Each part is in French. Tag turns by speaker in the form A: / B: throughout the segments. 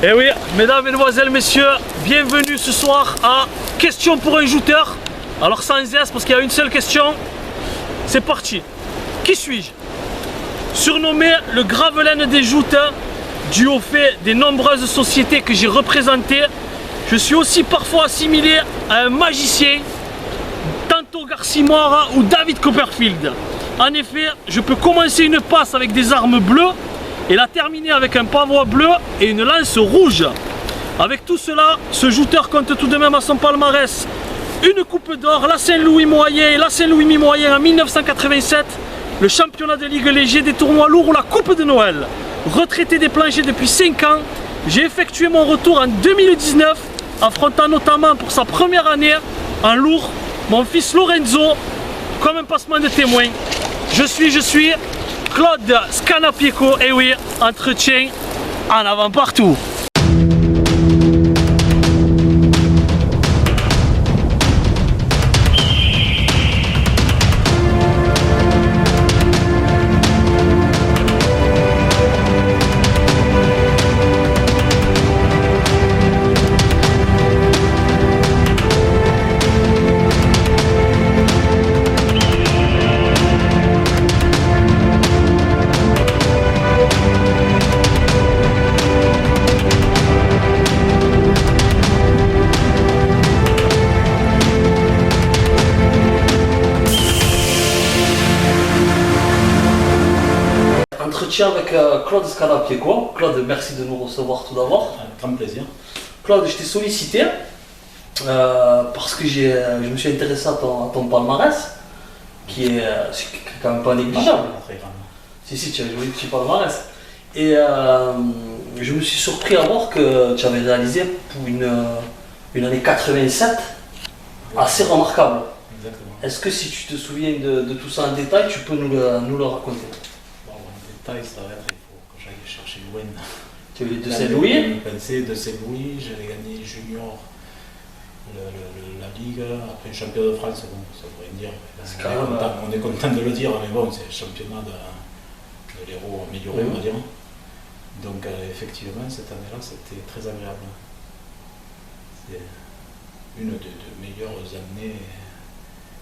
A: Et oui, mesdames, mesdemoiselles, messieurs, bienvenue ce soir à Question pour un jouteur. Alors sans S parce qu'il y a une seule question. C'est parti. Qui suis-je? Surnommé le Gravelaine des joutes, dû au fait des nombreuses sociétés que j'ai représentées, je suis aussi parfois assimilé à un magicien, tantôt Garcimore ou David Copperfield. En effet, je peux commencer une passe avec des armes bleues et la terminer avec un pavois bleu et une lance rouge. Avec tout cela, ce joueur compte tout de même à son palmarès une coupe d'or, la Saint-Louis moyen et la Saint-Louis mi-moyen en 1987, le championnat de Ligue léger des tournois lourds ou la Coupe de Noël. Retraité des planchers depuis 5 ans, j'ai effectué mon retour en 2019, affrontant notamment pour sa première année en lourd mon fils Lorenzo comme un passement de témoin. Je suis Claude Scannapieco, et oui, entretien en avant partout. Entretien avec Claude Scannapieco. Claude, merci de nous recevoir tout d'abord.
B: Avec grand plaisir.
A: Claude, je t'ai sollicité parce que je me suis intéressé à ton palmarès, qui est quand même pas négligeable.
B: Très grand.
A: Si, tu as joué petit palmarès. Et je me suis surpris à voir que tu avais réalisé pour une année 87 assez remarquable.
B: Exactement.
A: Est-ce que si tu te souviens de tout ça en détail, tu peux nous le raconter?
B: Bon, en détail, ça va être, il faut que j'aille chercher loin.
A: Tu as eu les deux Saint-Louis?
B: De Saint-Louis, j'avais gagné junior la Ligue, après le championnat de France, bon, ça pourrait dire. On est content de le dire, mais bon, c'est le championnat de l'Hérault amélioré, on va dire. Donc effectivement, cette année-là, c'était très agréable. C'est une des meilleures années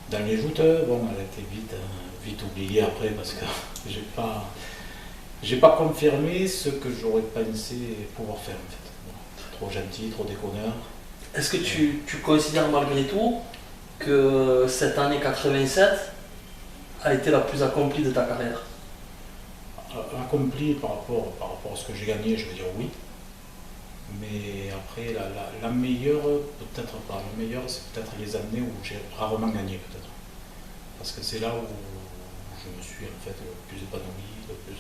B: dans les joutes. Bon, elle a été vite oubliée après parce que j'ai pas confirmé ce que j'aurais pensé pouvoir faire en fait. Bon, trop gentil, trop déconneur.
A: Est-ce que tu considères malgré tout que cette année 87 a été la plus accomplie de ta carrière?
B: Accompli par rapport à ce que j'ai gagné, je veux dire oui. Mais après, la meilleure, peut-être pas. La meilleure, c'est peut-être les années où j'ai rarement gagné, peut-être. Parce que c'est là où je me suis en fait le plus épanoui, le plus.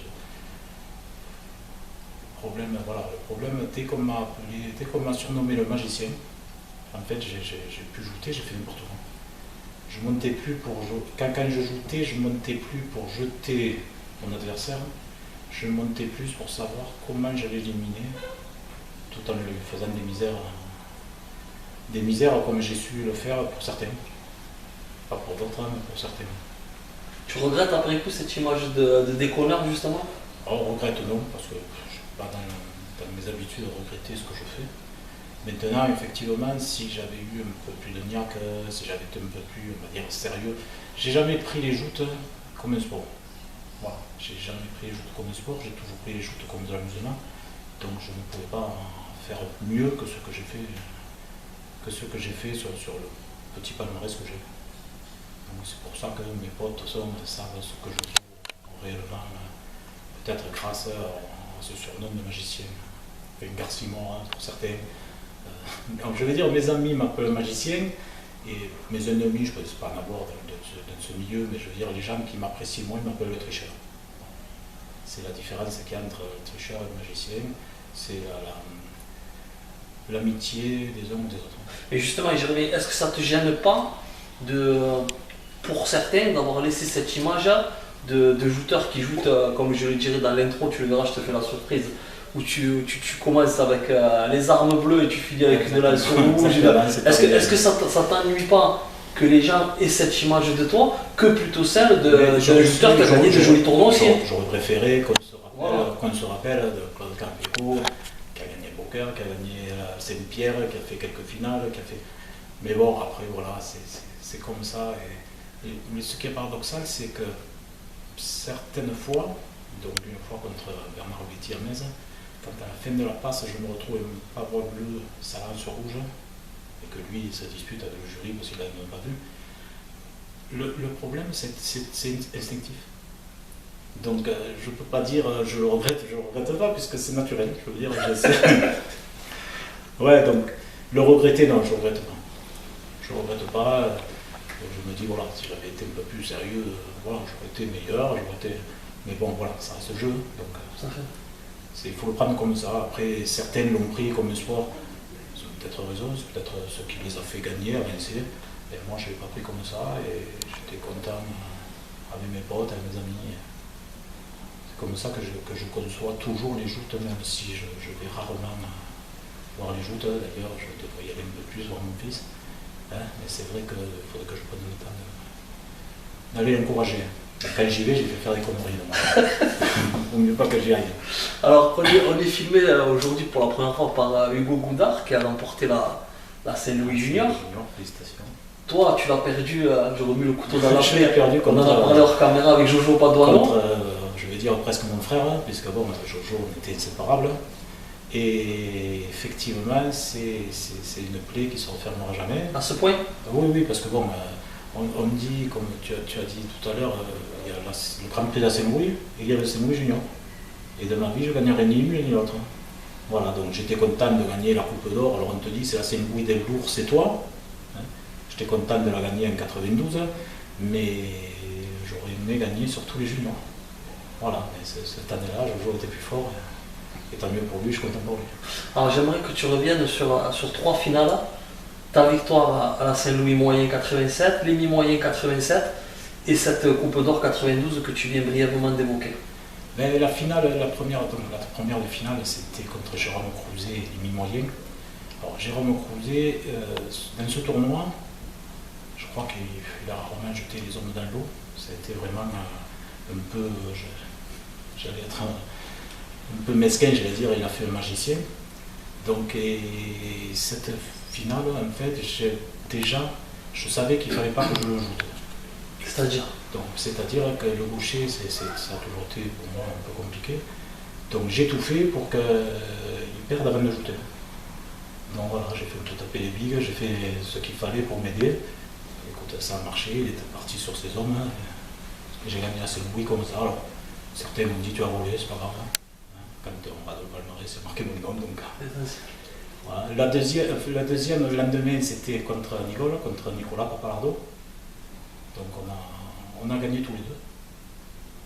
B: Le problème, dès qu'on m'a surnommé le magicien, en fait, j'ai pu jouter, j'ai fait n'importe quoi. Je montais plus pour jouer. Quand je joutais, je montais plus pour jeter mon adversaire. Je montais plus pour savoir comment j'allais l'éliminer, tout en lui faisant des misères comme j'ai su le faire pour certains. Pas pour d'autres, mais pour certains.
A: Tu regrettes après coup cette image de déconneur justement?
B: Alors, regrette non, parce que je ne suis pas dans mes habitudes de regretter ce que je fais. Maintenant, effectivement, si j'avais eu un peu plus de niaque, si j'avais été un peu plus, on va dire, sérieux, j'ai jamais pris les joutes comme un sport. Voilà, j'ai jamais pris les joutes comme un sport, j'ai toujours pris les joutes comme de l'amusement. Donc je ne pouvais pas faire mieux que ce que j'ai fait, sur le petit palmarès que j'ai. Donc c'est pour ça que mes potes savent ce que je trouve réellement, peut-être grâce à ce surnom de magicien. Une Garcimore pour certains. Donc je vais dire, mes amis m'appellent magicien, et mes ennemis, je ne peux pas en avoir dans ce milieu, mais je veux dire, les gens qui m'apprécient moins m'appellent le tricheur. C'est la différence qu'il y a entre le tricheur et le magicien, c'est l'amitié des uns ou des autres.
A: Et justement, Jérémy, est-ce que ça ne te gêne pas pour certains d'avoir laissé cette image de jouteurs qui jouent, comme je le dirais dans l'intro, tu le verras, je te fais la surprise, où tu commences avec les armes bleues et tu finis avec de la rouge. Est-ce que ça t'ennuie pas que les gens aient cette image de toi que plutôt celle d'un joueur qui a gagné de jolis tournois aussi?
B: J'aurais préféré qu'on se rappelle de Claude Scannapieco, qui a gagné beaucoup poker, qui a gagné la Saint-Pierre, qui a fait quelques finales, qui a fait... Mais bon, après, voilà, c'est comme ça. Mais ce qui est paradoxal, c'est que certaines fois, donc une fois contre Bernard Betty à Metz, quand à la fin de la passe, je me retrouve pas voix bleu, ça lance rouge, et que lui, il se dispute avec le jury parce qu'il l'a même pas vu. Le problème, c'est instinctif. Donc je ne peux pas dire je le regrette pas, puisque c'est naturel, je veux dire, je sais. Ouais, donc le regretter, non, je ne regrette pas. Je ne regrette pas. Je me dis, voilà, si j'avais été un peu plus sérieux, voilà, j'aurais été meilleur, mais bon, voilà, ça reste le jeu. Donc il faut le prendre comme ça. Après, certains l'ont pris comme un sport, ils ont peut-être raison, c'est peut-être ce qui les a fait gagner, avancer. Et moi, je ne l'ai pas pris comme ça, et j'étais content avec mes potes, avec mes amis. C'est comme ça que je conçois toujours les joutes, même si je vais rarement voir les joutes. D'ailleurs, je devrais y aller un peu plus voir mon fils. Hein, mais c'est vrai qu'il faudrait que je prenne le temps d'aller l'encourager. Quand j'y vais, j'ai fait faire des conneries. Il vaut mieux pas que j'y aille.
C: Alors, on est filmé aujourd'hui pour la première fois par Hugo Goudard, qui a remporté la Saint-Louis Junior.
B: Félicitations.
C: Toi, tu l'as perdu, je remets le couteau dans la
B: Je l'ai perdu
C: on en a parlé hors caméra avec Jojo Padoano.
B: Je vais dire presque mon frère, puisque bon, Jojo, on était inséparables. Et effectivement, c'est une plaie qui ne se refermera jamais.
C: À ce point?
B: Oui, parce que bon, on dit, comme tu as dit tout à l'heure, il y a le Grand Prix de la Saint-Louis et il y a le Saint-Louis Junior. Et de ma vie, je ne gagnerai ni l'une ni l'autre. Voilà, donc j'étais content de gagner la Coupe d'Or. Alors on te dit, c'est la Saint-Louis des lourds, c'est toi. J'étais content de la gagner en 92, mais j'aurais aimé gagner sur tous les juniors. Voilà, mais cette année-là, Jojo était plus fort. Et tant mieux pour lui, je suis content pour lui.
C: Alors j'aimerais que tu reviennes sur 3 finales. Ta victoire à la Saint-Louis moyen 87, l'Emi moyen 87 et cette Coupe d'Or 92 que tu viens brièvement d'évoquer.
B: Mais la première de finale, c'était contre Jérôme Crouzet et l'Emi moyen. Alors Jérôme Crouzet, dans ce tournoi, je crois qu'il a rarement jeté les hommes dans l'eau. C'était vraiment un peu, j'allais être un peu mesquin, j'allais dire, il a fait le magicien. Donc, et cette finale, en fait, je savais qu'il ne fallait pas que je le joue. C'est-à-dire que le gaucher, ça a toujours été pour moi un peu compliqué. Donc j'ai tout fait pour qu'il perde avant de jouer. Donc voilà, j'ai fait tout taper les bigues, j'ai fait ce qu'il fallait pour m'aider. Écoute, ça a marché, il était parti sur ses hommes. J'ai gagné assez de bruit comme ça. Alors, certains m'ont dit tu as volé, c'est pas grave. Quand on va dans le palmarès, c'est marqué mon nom. Donc. Voilà. La deuxième, le lendemain, c'était contre Nicolas Papalardo. Donc on a gagné tous les deux.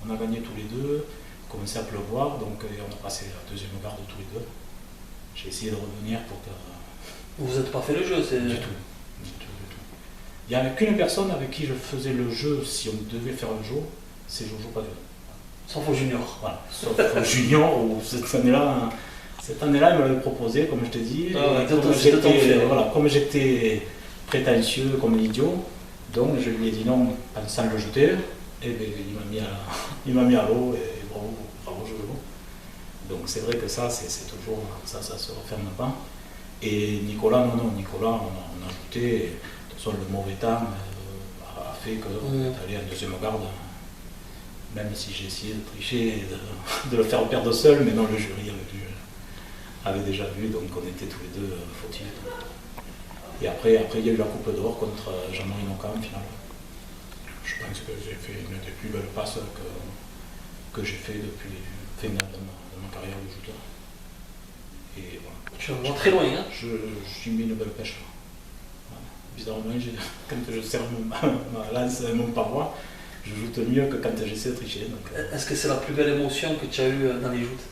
B: On a gagné tous les deux, commencé à pleuvoir, donc on a passé la deuxième garde tous les deux. J'ai essayé de revenir pour que...
C: Vous n'êtes pas fait le jeu, c'est...
B: Du tout. Il n'y avait qu'une personne avec qui je faisais le jeu, si on devait faire le jeu, c'est Jojo Padoano.
C: Sauf au junior.
B: Voilà, sauf au junior, où cette année-là, il me l'avait proposé, comme je te dis. Comme j'étais prétentieux, comme un idiot, donc je lui ai dit non, pensant le jeter, et bien, il m'a mis à l'eau, et bravo Jojo. Donc c'est vrai que ça, c'est toujours, ça se referme pas. Et Nicolas, Nicolas, on a ajouté, de toute façon le mauvais temps a fait qu'on est allé en deuxième garde. Même si j'ai essayé de tricher et de le faire perdre seul, mais non, le jury avait déjà vu, donc on était tous les deux fautifs. Et après, il y a eu la Coupe d'Or contre Jean-Marie Noca en finale. Je pense que j'ai fait une des plus belles passes que j'ai fait depuis de ma carrière de joueur. Et voilà.
C: Tu vas très loin, hein?
B: J'ai mis une belle pêche. Voilà. Bizarrement, quand je serre ma lance, mon paroi, je joue mieux que quand j'essaie de tricher.
C: Est-ce que c'est la plus belle émotion que tu as eue dans les joutes?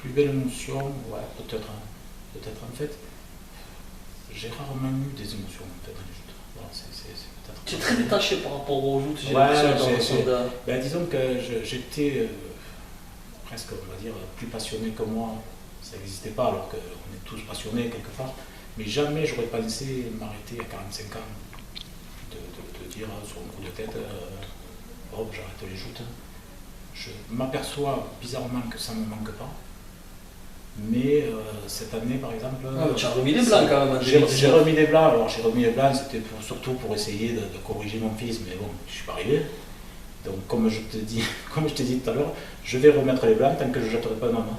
B: Plus belle émotion, ouais, peut-être. Peut-être en fait. J'ai rarement eu des émotions en fait, dans les joutes. Voilà, peut-être...
C: Tu es très détaché par rapport aux joutes, j'ai
B: l'impression. Disons que j'étais presque, on va dire, plus passionné que moi. Ça n'existait pas alors qu'on est tous passionnés quelque part. Mais jamais j'aurais pensé m'arrêter à 45 ans. De dire sur un coup de tête, j'arrête les joutes. Je m'aperçois bizarrement que ça ne me manque pas. Mais cette année, par exemple...
C: tu as remis les blancs quand même.
B: J'ai remis les blancs. Alors j'ai remis les blancs, c'était surtout pour essayer de corriger mon fils, mais bon, je suis pas arrivé. Donc comme je t'ai dit tout à l'heure, je vais remettre les blancs tant que je ne jetterai pas un homme.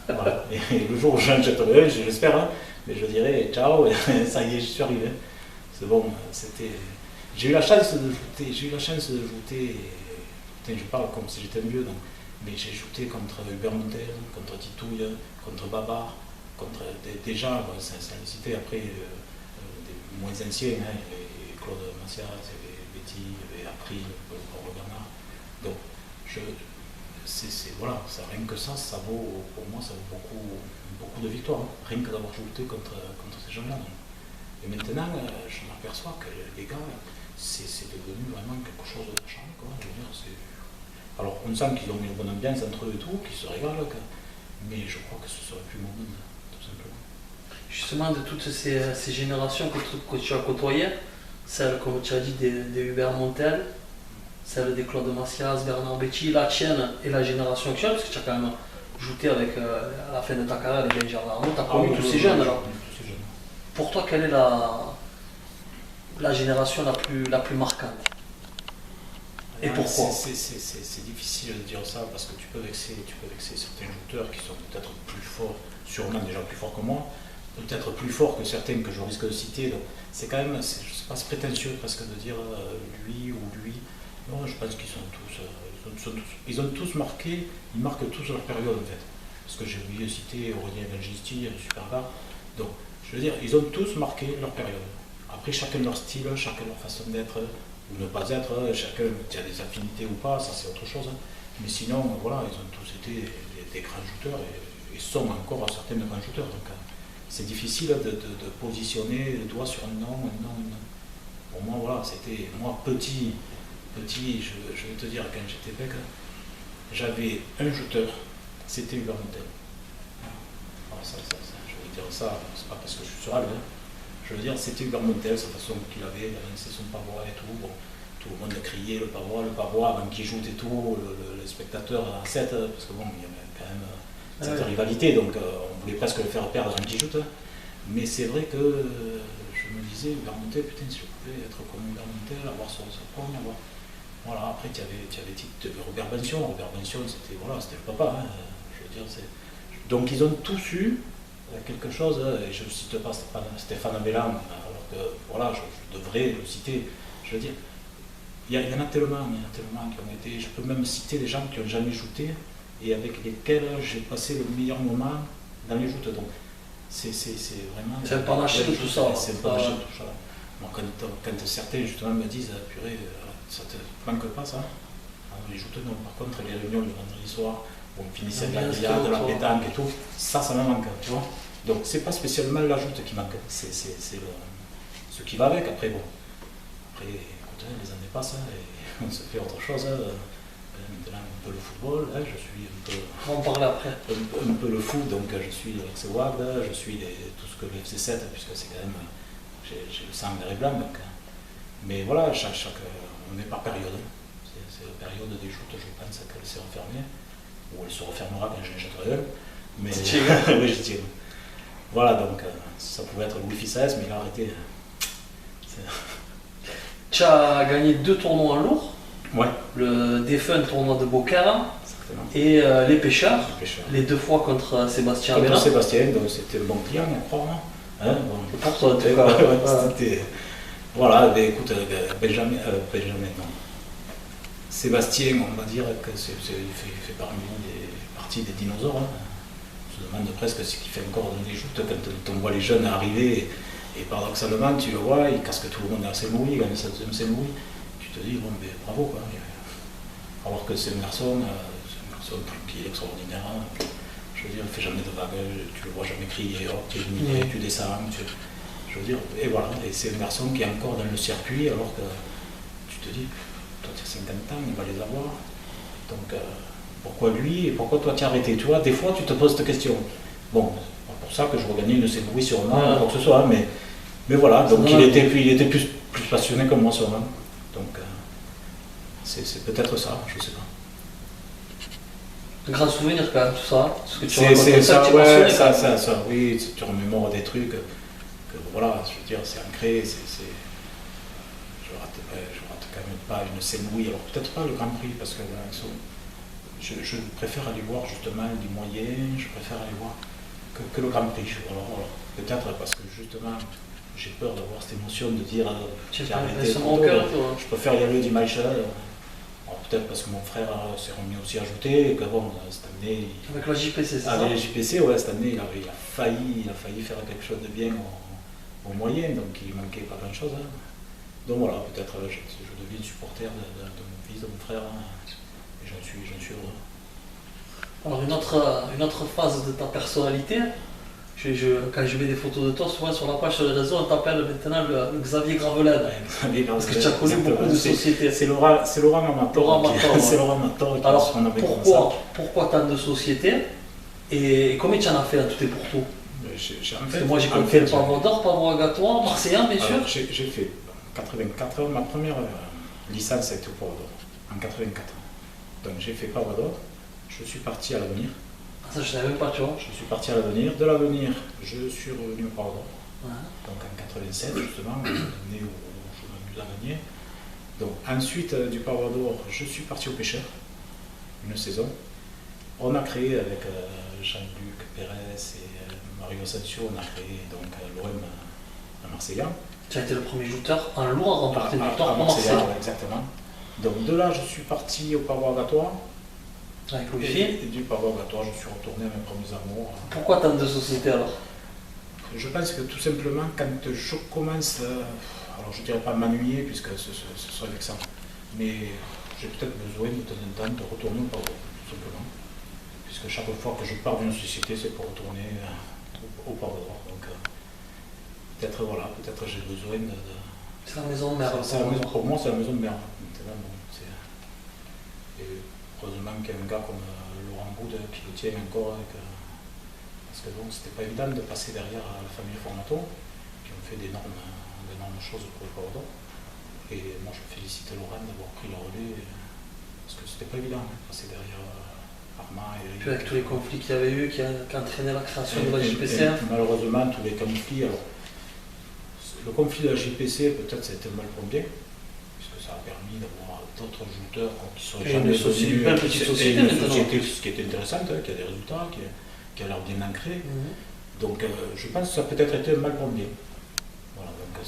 B: Voilà. Et le jour où j'en jetterai un, j'espère, hein, mais je dirai ciao, et ça y est, je suis arrivé. C'est bon, c'était... J'ai eu la chance de jouer, je parle comme si j'étais un vieux, donc. Mais j'ai joué contre Hubert Montel, contre Titouille, contre Babar, contre des gens, sans les citer après, des moins anciens, hein, il y avait Claude Massias, il y avait Betty, il y avait April, Paul Bernard. Donc, voilà, rien que ça vaut, pour moi, ça vaut beaucoup de victoires, hein, rien que d'avoir joué contre ces gens-là. Et maintenant, je m'aperçois que les gars, c'est devenu vraiment quelque chose de charmant, quoi. Je veux dire, alors on sent qu'ils ont une bonne ambiance entre eux et tout, qu'ils se régalent, mais je crois que ce serait plus mon monde, tout simplement.
C: Justement, de toutes ces générations que tu as côtoyées, celle, comme tu as dit, des Hubert Montel, celle des Claude Massias, Bernard Betty, la tienne et la génération actuelle, parce que tu as quand même joué avec, à la fin de ta carrière, les Benjamin Arnaud, tu as connu tous ces jeunes alors. Pour toi, quelle est la génération la plus marquante? Et pourquoi?
B: C'est difficile de dire ça parce que tu peux vexer certains joueurs qui sont peut-être plus forts, sûrement déjà plus forts que moi, peut-être plus forts que certains que je risque de citer. C'est quand même, c'est pas prétentieux presque de dire lui ou lui. Non, je pense qu'ils sont tous, ils ont tous marqué, ils marquent tous leur période en fait. Parce que j'ai oublié de citer Aurélien Evangisti, Superga. Donc, je veux dire, ils ont tous marqué leur période. Après, chacun leur style, chacun leur façon d'être. Ou ne pas être, chacun qui a des affinités ou pas, ça c'est autre chose. Mais sinon, voilà, ils ont tous été des grands shooters et sont encore certains de grands shooters. Donc c'est difficile de positionner le doigt sur un nom. Pour moi, voilà, c'était moi petit, je vais te dire, quand j'étais bec, j'avais un shooter, c'était Hubert Montel. Alors ça, je vais dire ça, c'est pas parce que je suis sur Albe. Je veux dire, c'était Hubert Montel, cette façon qu'il avait de lancer son pavois et tout. Bon, tout le monde criait le pavois avant qu'il joue et tout, le spectateur à 7, parce que bon, il y avait quand même cette rivalité, donc on voulait presque le faire perdre avant qu'il joue. Mais c'est vrai que je me disais, Hubert Montel, putain, si je pouvais être comme Hubert Montel, avoir son pomme, avoir... Voilà, après tu avais Robert Bension, c'était le papa, hein, je veux dire, donc ils ont tous eu quelque chose, et je ne cite pas Stéphane Abellan, alors que voilà, je devrais le citer. Je veux dire, il y en a tellement qui ont été. Je peux même citer des gens qui n'ont jamais joué et avec lesquels j'ai passé le meilleur moment dans les joutes. Donc, c'est vraiment.
C: C'est un panaché de tout ça.
B: C'est un panaché de tout ça. Bon, quand certains justement me disent, purée, ça te manque pas ça? Les joutes, non. Par contre, les réunions le vendredi soir, où on finissait de la billard, de la pétanque et tout, ça me manque, tu vois. Donc c'est pas spécialement la joute qui manque, c'est ce qui va avec. Après, bon, écoute, les années passent et on se fait autre chose. Maintenant un peu le football, hein, je suis un peu.
C: On parle après.
B: Un peu le foot, donc je suis le FC Wag, je suis tout ce que le FC 7, puisque c'est quand même. J'ai le sang vert et blanc, donc. Mais voilà, on est par période. C'est la période des joutes, je pense qu'elle s'est refermée, ou elle se refermera quand je les jetterai un. Mais oui, je tiens. Voilà, donc ça pouvait être Louis Fissès, mais il a arrêté.
C: Tu as gagné 2 tournois lourds.
B: Ouais.
C: Le défunt tournoi de Beaucaire et les pêcheurs. Les 2 fois contre Sébastien Abellan.
B: Contre Sébastien, donc c'était le bon client, je crois. Hein, bon,
C: pour toi, en tout cas.
B: Voilà, ben, écoute, Benjamin, non. Sébastien, on va dire que il fait partie des dinosaures. Hein. Je me demande presque ce qu'il fait encore dans les joutes quand on voit les jeunes arriver et paradoxalement tu le vois, il casque tout le monde à Saint-Louis, il gagne sa deuxième Saint-Louis, tu te dis bon ben bravo quoi. Alors que c'est un garçon tranquille, extraordinaire, je veux dire, il ne fait jamais de vagues, tu le vois jamais crier, oh, tu es humilié, tu descends, je veux dire, et voilà, et c'est un garçon qui est encore dans le circuit alors que tu te dis, toi tu as 50 ans, il va les avoir, donc pourquoi lui et pourquoi toi tu as arrêté? Tu vois, des fois tu te poses cette question. Bon, c'est pour ça que je regagnais une Saint-Louis sûrement, ou quoi que ce soit, mais voilà, donc il était plus passionné que moi sûrement. Donc c'est peut-être ça, je sais pas.
C: Un grand souvenir quand même, tout ça. Ce que tu
B: C'est
C: racontes,
B: ça,
C: tu es
B: ouais,
C: passionné,
B: ça, oui, tu remémores des trucs que voilà, je veux dire, c'est ancré, je rate quand même pas une Saint-Louis, alors peut-être pas le Grand Prix, parce que je préfère aller voir justement les moyens, je préfère aller voir que le Grand Prix. Alors, peut-être parce que justement, j'ai peur d'avoir cette émotion de dire
C: Tu
B: j'ai
C: as
B: arrêté.
C: mon cœur, toi.
B: Je préfère y aller dimanche. Alors, peut-être parce que mon frère s'est remis aussi à ajouter, et que bon, cette année.
C: Avec la JPC, c'est ça?
B: Avec la JPC, ouais, cette année, il a failli faire quelque chose de bien au moyen, donc il manquait pas grand-chose. Hein. Donc voilà, peut-être je deviens supporter de mon fils, de mon frère, hein, et j'en suis heureux.
C: Alors une autre phase de ta personnalité, quand je mets des photos de toi, souvent sur la page, sur les réseaux, on t'appelle maintenant le Xavier Gravelaine. Parce que tu as connu beaucoup de sociétés.
B: C'est Laurent Mator. C'est Laurent Mator qui
C: Alors
B: qu'on avait comme ça.
C: pourquoi tant de sociétés et combien tu en as fait en tout et pour tout? Parce que moi j'ai fait le Pavot d'Or, Pavot Agatoire, Marseillan bien sûr.
B: J'ai fait en 84, ma première licence a été au Pavot d'Or, en 84. Donc j'ai fait Pavot d'Or, je suis parti à l'Avenir.
C: Ça je savais même pas, tu vois.
B: Je suis parti à l'Avenir. De l'Avenir, je suis revenu au Pavot d'Or.
C: Ouais.
B: Donc en 87 justement, l'année où je m'amuse à gagner. Donc ensuite du Pavot d'Or, je suis parti au Pêcheur, une saison. On a créé avec Jean-Luc Pérez et Mario Sancio, on a créé donc l'OM à Marseillan.
C: Tu as été le premier joueur en lourd à remporter une victoire
B: à
C: en Marseille.
B: Exactement. Donc de là, je suis parti au Pavot Agatoire.
C: Avec Louis.
B: Et du Pavot Agatoire, je suis retourné à mes premiers amours.
C: Pourquoi tant de sociétés alors?
B: Je pense que tout simplement, quand je commence, alors je ne dirais pas m'ennuyer, puisque ce serait vexant, mais j'ai peut-être besoin de temps en temps de retourner au Pavot, tout simplement. Puisque chaque fois que je pars d'une société, c'est pour retourner au Pavot d'Or. Donc peut-être voilà, peut-être j'ai besoin de.
C: C'est la maison mère.
B: Pour moi, c'est la maison de mère. Maintenant, bon, et heureusement qu'il y a un gars comme Laurent Boud qui le tient encore. Parce que bon, c'était pas évident de passer derrière la famille Formato, qui ont fait d'énormes choses pour le Pavot d'Or. Et moi, je félicite Laurent d'avoir pris le relais, parce que c'était pas évident de passer derrière Armand et Eric.
C: Puis avec tous les conflits qu'il y avait eu, qui entraînaient la création de la JPC.
B: Malheureusement, tous les conflits. Alors, le conflit de la JPC, peut-être, ça a été mal pour bien, puisque ça a permis d'avoir d'autres joueurs qui sont jamais
C: venus. Une petite société,
B: ce qui était intéressant, qui a des résultats, qui a l'air bien ancré. Donc, je pense que ça a peut-être été mal pour bien. Voilà, donc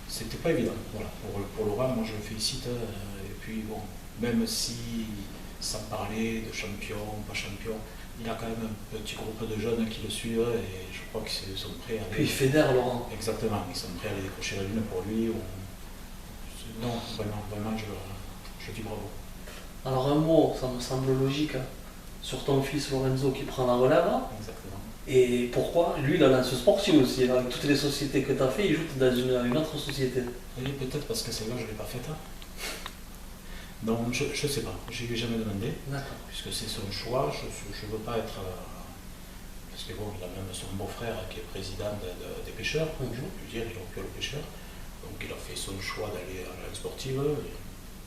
B: c'était pas évident. Voilà. Pour Laurent, moi je le félicite. Et puis, bon, même si, sans parler de champion ou pas champion, il a quand même un petit groupe de jeunes qui le suivent et je crois qu'ils sont prêts à aller.
C: Puis il fédère Laurent.
B: Exactement, ils sont prêts à aller décrocher la lune pour lui. Non, vraiment, je dis bravo.
C: Alors un mot, ça me semble logique, hein, sur ton fils Lorenzo qui prend la relève.
B: Exactement.
C: Et pourquoi? Lui, il a lancé sportif aussi. Avec toutes les sociétés que tu as fait, il joue dans une autre société.
B: Oui, peut-être parce que celle-là, je ne l'ai pas faite. Donc, je ne sais pas, je ne lui ai jamais demandé, puisque c'est son choix. Je ne veux pas être. Parce que bon, il a même son beau-frère qui est président des pêcheurs, je peux lui dire, il a occupé le pêcheur. Donc, il a fait son choix d'aller à la sportive.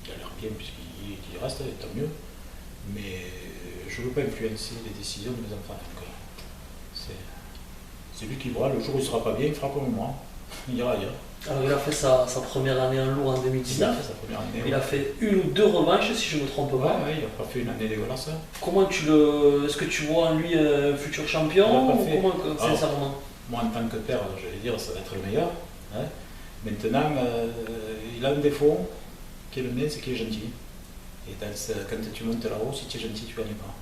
B: Il a l'air bien puisqu'il reste, et tant mieux. Mais je ne veux pas influencer les décisions de mes enfants. Donc, c'est lui qui voit. Le jour où il ne sera pas bien, il fera comme moi. Il ira ailleurs.
C: Alors il a fait sa première année en lourd en 2019.
B: Il a fait sa première année.
C: Il a fait une ou deux revanches si je ne me trompe pas.
B: Ouais, il n'a pas fait une année dégueulasse.
C: Comment est-ce que tu vois en lui futur champion ou comment, sincèrement?
B: Moi en tant que père, j'allais dire, ça va être le meilleur. Hein. Maintenant, il a un défaut qui est le mien, c'est qu'il est gentil. Et quand tu montes là-haut, si tu es gentil, tu ne gagnes pas.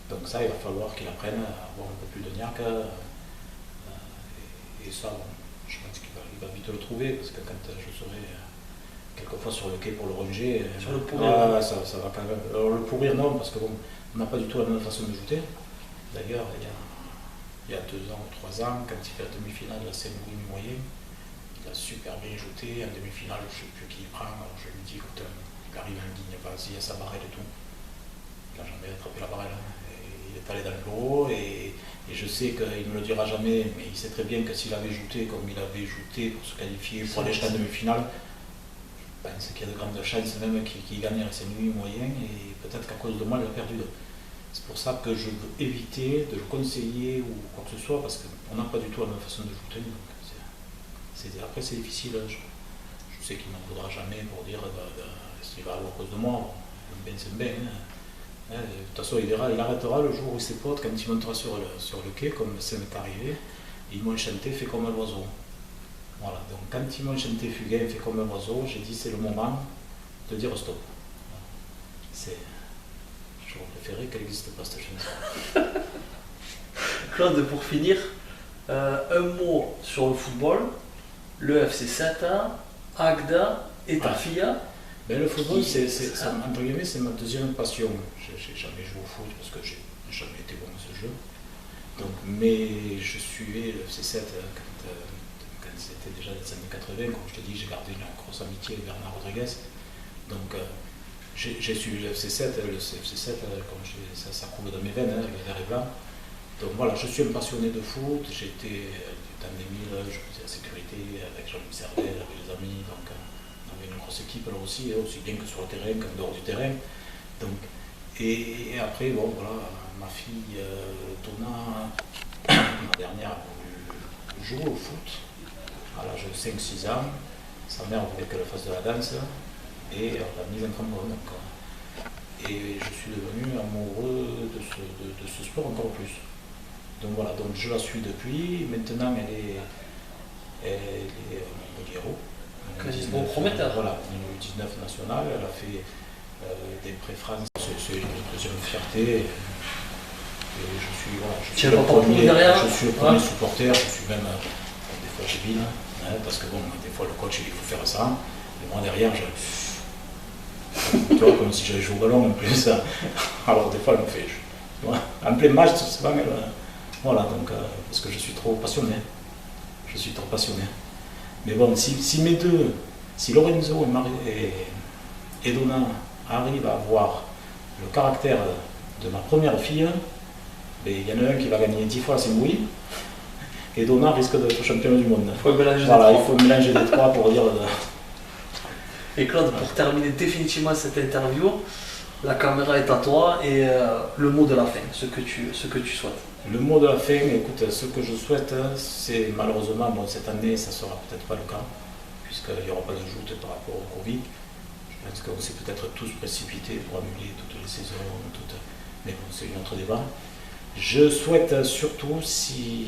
B: Donc ça, il va falloir qu'il apprenne à avoir un peu plus de niaque. Et ça, bon, je pense qu'il va vite le trouver, parce que quand je serai quelquefois sur le quai pour le ranger,
C: sur le pourrir,
B: ça va quand même. Alors le pourrir, non, parce qu'on n'a pas du tout la même façon de jouer. D'ailleurs, il y a 2 ans ou 3 ans, quand il fait la demi-finale de la Saint-Louis moyen, il a super bien joué. En demi-finale, je ne sais plus qui il prend, alors je lui dis, écoute, il arrive en ligne, vas-y, il y a sa barrette et tout. Il n'a jamais attrapé la barrette. Il est allé dans le lot et je sais qu'il ne me le dira jamais, mais il sait très bien que s'il avait joué comme il avait joué pour se qualifier pour aller jusqu'en demi-finale, je pense qu'il y a de grandes chances même qu'il gagne la Saint-Louis moyen et peut-être qu'à cause de moi il a perdu. C'est pour ça que je veux éviter de le conseiller ou quoi que ce soit, parce qu'on n'a pas du tout la même façon de jouer. Après, c'est difficile. Je sais qu'il n'en voudra jamais pour dire s'il va avoir à cause de moi. Ben, c'est bien. De toute façon, il arrêtera le jour où ses potes, quand il montera sur le quai, comme ça m'est arrivé, ils m'ont chanté Fais comme un oiseau. Voilà, donc quand ils m'ont chanté Fugain, Fais comme un oiseau, j'ai dit c'est le moment de dire stop. J'aurais préféré qu'elle n'existe pas cette chanson.
C: Claude, pour finir, un mot sur le football, le FC Seta, Agda et ta fille.
B: Ben, le football, entre guillemets, c'est ma deuxième passion. J'ai jamais joué au foot parce que j'ai jamais été bon à ce jeu. Donc, mais je suivais le FC Seta quand c'était déjà les années 80. Comme je te dis, j'ai gardé une grosse amitié avec Bernard Rodriguez. Donc, j'ai suivi le FC Seta. Le FC Seta, comme ça coule dans mes veines, le vert et blanc. Donc voilà, je suis un passionné de foot. J'étais dans les 2000, je faisais la sécurité avec Jean-Luc Servel, avec les amis. Donc, on avait une grosse équipe là aussi, aussi bien que sur le terrain qu'en dehors du terrain. Donc, et après, bon voilà, ma fille Donna, ma dernière, joue au foot à l'âge de 5-6 ans. Sa mère voulait qu'elle fasse de la danse et elle l'a mise en trombone. Et je suis devenu amoureux de ce sport encore plus. Donc voilà, donc je la suis depuis. Maintenant, elle est au Guéraud.
C: Bon prometteur.
B: Voilà, niveau 19 national, elle a fait des pré-France. C'est une deuxième fierté. Et je suis le premier supporter, je suis même des fois débile, parce que bon, des fois le coach il faut faire ça. Et moi derrière, tu vois, comme si j'avais joué au ballon en plus. Alors des fois elle me fait. En plein match, souvent elle. Voilà, donc parce que je suis trop passionné. Je suis trop passionné. Mais bon, si mes deux, si Lorenzo et Donna arrivent à avoir le caractère de ma première fille, ben, il y en a un qui va gagner 10 fois la Saint-Louis et Donna risque d'être championne du monde.
C: Il faut mélanger
B: il faut mélanger les trois pour dire.
C: Et Claude, pour terminer définitivement cette interview, la caméra est à toi et le mot de la fin, ce que tu souhaites.
B: Le mot de la fin, écoute, ce que je souhaite, c'est malheureusement, bon, cette année, ça ne sera peut-être pas le cas, puisqu'il n'y aura pas de joute par rapport au Covid. Je pense qu'on s'est peut-être tous précipités pour annuler toutes les saisons, mais bon, c'est un autre débat. Je souhaite surtout, si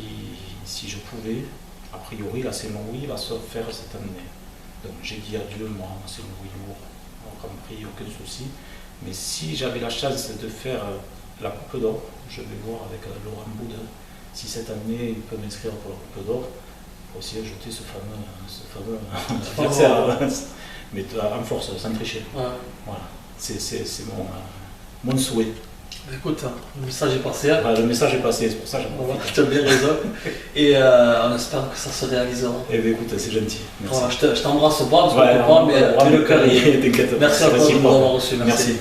B: je pouvais, a priori, la Saint-Louis va se faire cette année. Donc j'ai dit adieu, moi, à Saint-Louis lourd, au Grand Prix, aucun souci. Mais si j'avais la chance de faire la Coupe d'Or, je vais voir avec Laurent Boudin si cette année il peut m'inscrire pour la Coupe d'Or, pour aussi ajouter ce fameux adversaire, mais en force, sans tricher. Ouais. Voilà, c'est mon souhait.
C: Écoute, le message est passé.
B: Le message est passé, c'est pour ça que
C: tu as bien raison. Et on espère que ça se réalisera.
B: Eh bien écoute, c'est gentil. Merci.
C: Voilà, je t'embrasse pas parce qu'on ne peut pas, mais le cœur y est.
B: T'inquiète.
C: Merci à toi de nous avoir reçus. Merci.